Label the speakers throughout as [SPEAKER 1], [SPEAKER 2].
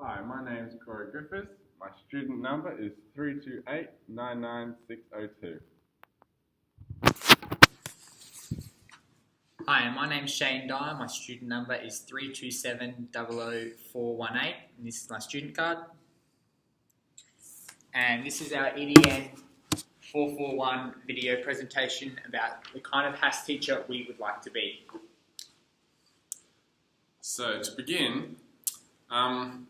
[SPEAKER 1] Hi, my name is Corey Griffiths. My student number is 328-99602.
[SPEAKER 2] Hi, my name's Shane Dyer. My student number is 327-00418, and this is my student card. And this is our EDN441 video presentation about the kind of HASS teacher we would like to be.
[SPEAKER 1] So to begin,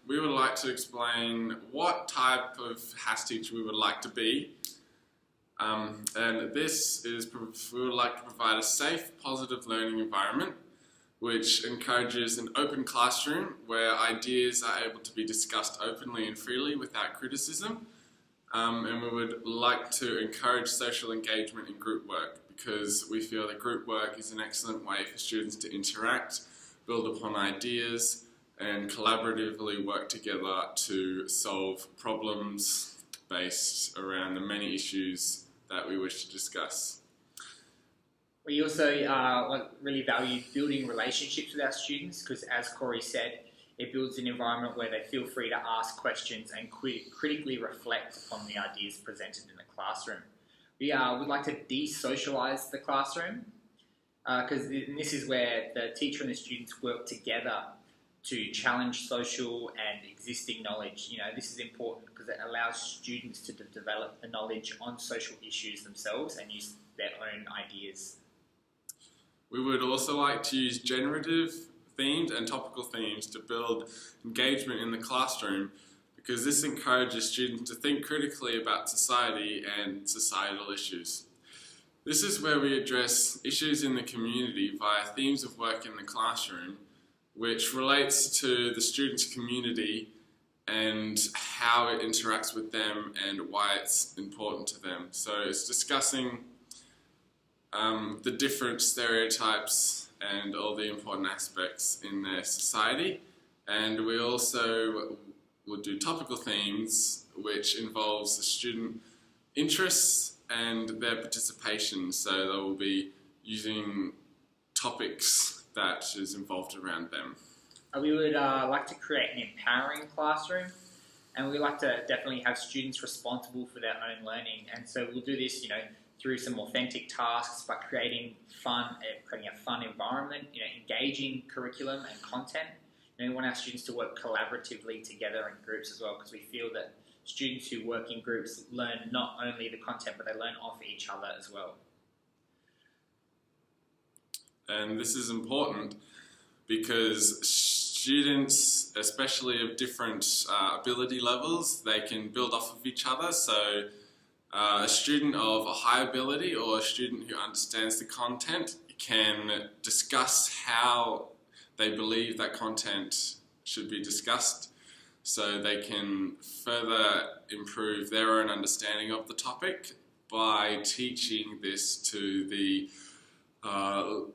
[SPEAKER 1] we would like to explain what type of HASS teacher we would like to be. And this is, we would like to provide a safe, positive learning environment which encourages an open classroom where ideas are able to be discussed openly and freely without criticism. And we would like to encourage social engagement in group work because we feel that group work is an excellent way for students to interact, build upon ideas, and collaboratively work together to solve problems based around the many issues that we wish to discuss.
[SPEAKER 2] We also really value building relationships with our students because, as Corey said, it builds an environment where they feel free to ask questions and critically reflect upon the ideas presented in the classroom. We would like to de-socialise the classroom because this is where the teacher and the students work together to challenge social and existing knowledge. You know, this is important because it allows students to develop the knowledge on social issues themselves and use their own ideas.
[SPEAKER 1] We would also like to use generative themes and topical themes to build engagement in the classroom because this encourages students to think critically about society and societal issues. This is where we address issues in the community via themes of work in the classroom, which relates to the students' community and how it interacts with them and why it's important to them. So it's discussing the different stereotypes and all the important aspects in their society. And we also will do topical themes, which involves the student interests and their participation. So they will be using topics that is involved around them.
[SPEAKER 2] We would like to create an empowering classroom, and we like to definitely have students responsible for their own learning. And so we'll do this, through some authentic tasks by creating a fun environment, engaging curriculum and content. We want our students to work collaboratively together in groups as well, because we feel that students who work in groups learn not only the content, but they learn off each other as well.
[SPEAKER 1] And this is important because students, especially of different ability levels, they can build off of each other. So a student of a high ability or a student who understands the content can discuss how they believe that content should be discussed, so they can further improve their own understanding of the topic by teaching this to the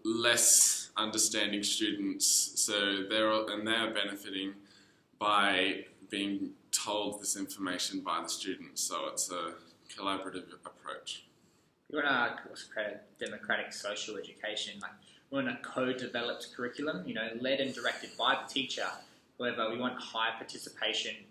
[SPEAKER 1] less understanding students. So they're benefiting by being told this information by the students. So it's a collaborative approach.
[SPEAKER 2] We want to create a democratic social education. We want a co-developed curriculum, led and directed by the teacher. However, we want high participation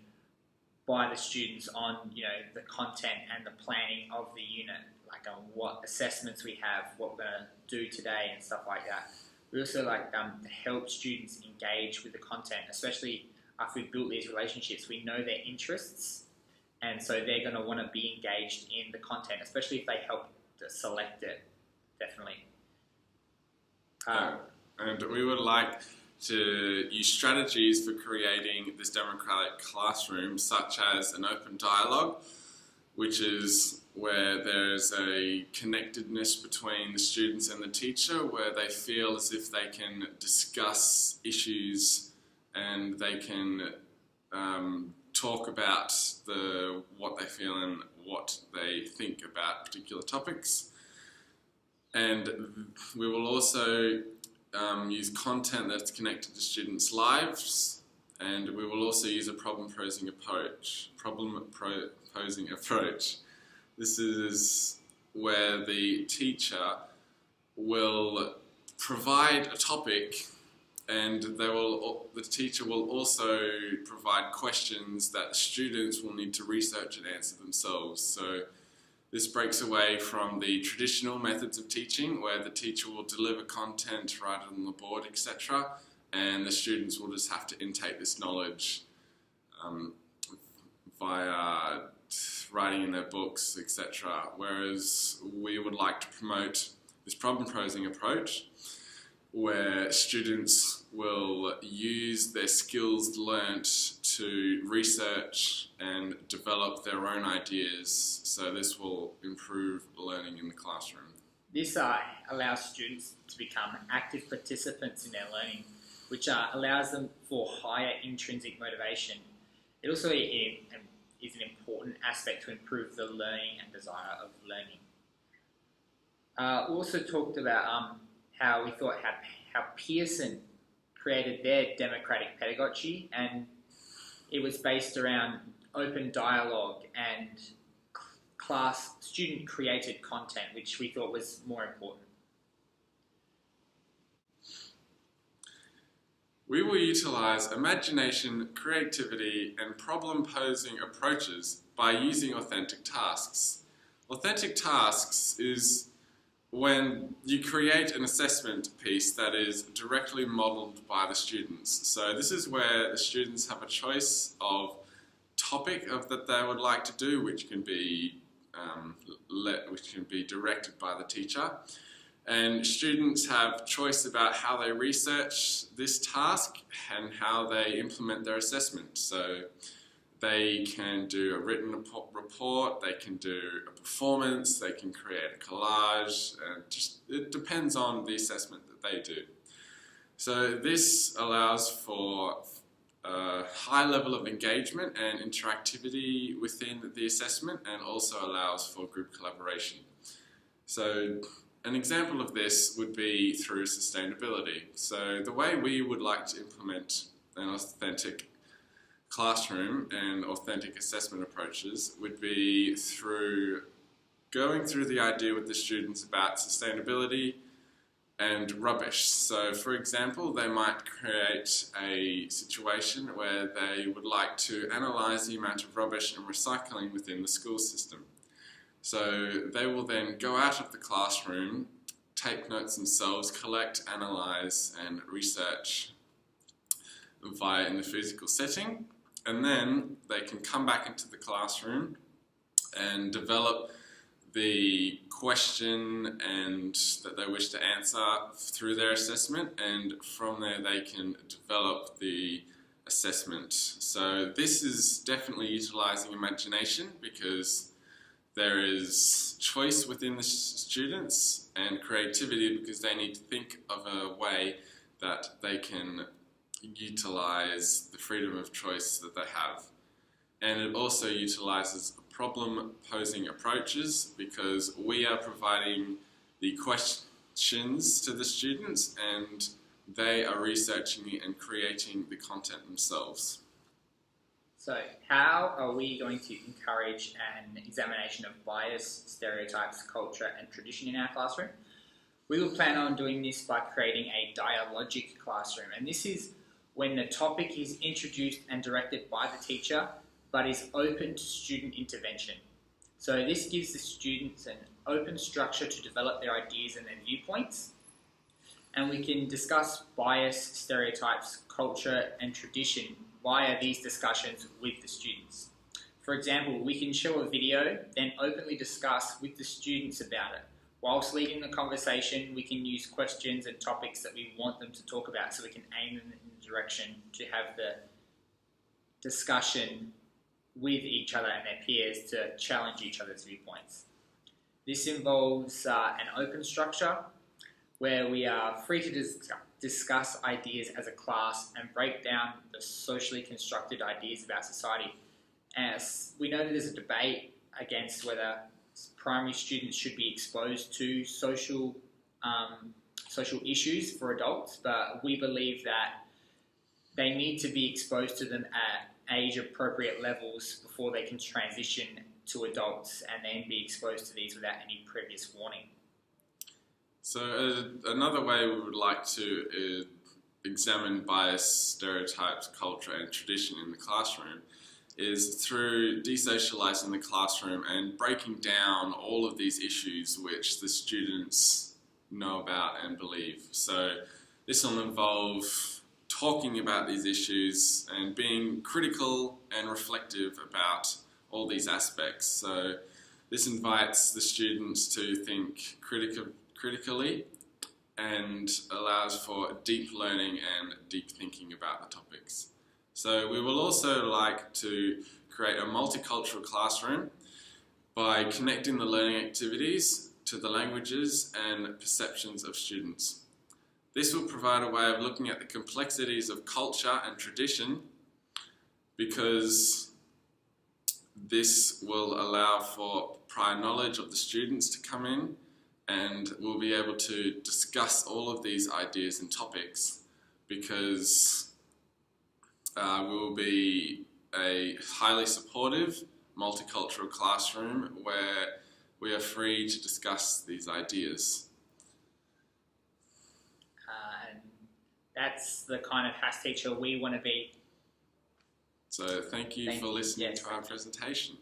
[SPEAKER 2] by the students on, the content and the planning of the unit, like on what assessments we have, what we're going to do today and stuff like that. We also like to help students engage with the content, especially after we've built these relationships. We know their interests, and so they're going to want to be engaged in the content, especially if they help to select it, definitely.
[SPEAKER 1] And we would like to use strategies for creating this democratic classroom, such as an open dialogue, which is where there's a connectedness between the students and the teacher, where they feel as if they can discuss issues and they can talk about what they feel and what they think about particular topics. And we will also use content that's connected to students' lives, and we will also use a problem-posing approach. This is where the teacher will provide a topic and the teacher will also provide questions that students will need to research and answer themselves. So this breaks away from the traditional methods of teaching where the teacher will deliver content right on the board, etc., and the students will just have to intake this knowledge via writing in their books, etc. Whereas we would like to promote this problem-posing approach where students will use their skills learnt to research and develop their own ideas. So this will improve learning in the classroom.
[SPEAKER 2] This allows students to become active participants in their learning, which allows them for higher intrinsic motivation. It also is an important aspect to improve the learning and desire of learning. We also talked about how we thought how Pearson created their democratic pedagogy, and it was based around open dialogue and student created content, which we thought was more important.
[SPEAKER 1] We will utilise imagination, creativity and problem-posing approaches by using authentic tasks. Authentic tasks is when you create an assessment piece that is directly modelled by the students. So this is where the students have a choice of topic that they would like to do, which can be directed by the teacher. And students have choice about how they research this task and how they implement their assessment. So they can do a written report, they can do a performance, they can create a collage, and it depends on the assessment that they do. So this allows for a high level of engagement and interactivity within the assessment, and also allows for group collaboration. So an example of this would be through sustainability. So the way we would like to implement an authentic classroom and authentic assessment approaches would be through going through the idea with the students about sustainability and rubbish. So for example, they might create a situation where they would like to analyse the amount of rubbish and recycling within the school system. So they will then go out of the classroom, take notes themselves, collect, analyse and research in the physical setting, and then they can come back into the classroom and develop the question that they wish to answer through their assessment, and from there they can develop the assessment. So this is definitely utilising imagination, because there is choice within the students and creativity, because they need to think of a way that they can utilise the freedom of choice that they have. And it also utilises problem-posing approaches, because we are providing the questions to the students and they are researching and creating the content themselves.
[SPEAKER 2] So how are we going to encourage an examination of bias, stereotypes, culture and tradition in our classroom? We will plan on doing this by creating a dialogic classroom, and this is when the topic is introduced and directed by the teacher but is open to student intervention. So this gives the students an open structure to develop their ideas and their viewpoints, and we can discuss bias, stereotypes, culture and tradition via these discussions with the students. For example, we can show a video, then openly discuss with the students about it. Whilst leading the conversation, we can use questions and topics that we want them to talk about, so we can aim them in the direction to have the discussion with each other and their peers to challenge each other's viewpoints. This involves an open structure where we are free to discuss ideas as a class and break down the socially constructed ideas about society. As we know that there's a debate against whether primary students should be exposed to social issues for adults, but we believe that they need to be exposed to them at age-appropriate levels before they can transition to adults and then be exposed to these without any previous warning.
[SPEAKER 1] So another way we would like to examine bias, stereotypes, culture and tradition in the classroom is through desocializing the classroom and breaking down all of these issues which the students know about and believe. So this will involve talking about these issues and being critical and reflective about all these aspects. So this invites the students to think critically and allows for deep learning and deep thinking about the topics. So we will also like to create a multicultural classroom by connecting the learning activities to the languages and perceptions of students. This will provide a way of looking at the complexities of culture and tradition, because this will allow for prior knowledge of the students to come in, and we'll be able to discuss all of these ideas and topics, because we will be a highly supportive multicultural classroom where we are free to discuss these ideas.
[SPEAKER 2] And that's the kind of HAS teacher we want to be.
[SPEAKER 1] So thank you for listening to our presentation.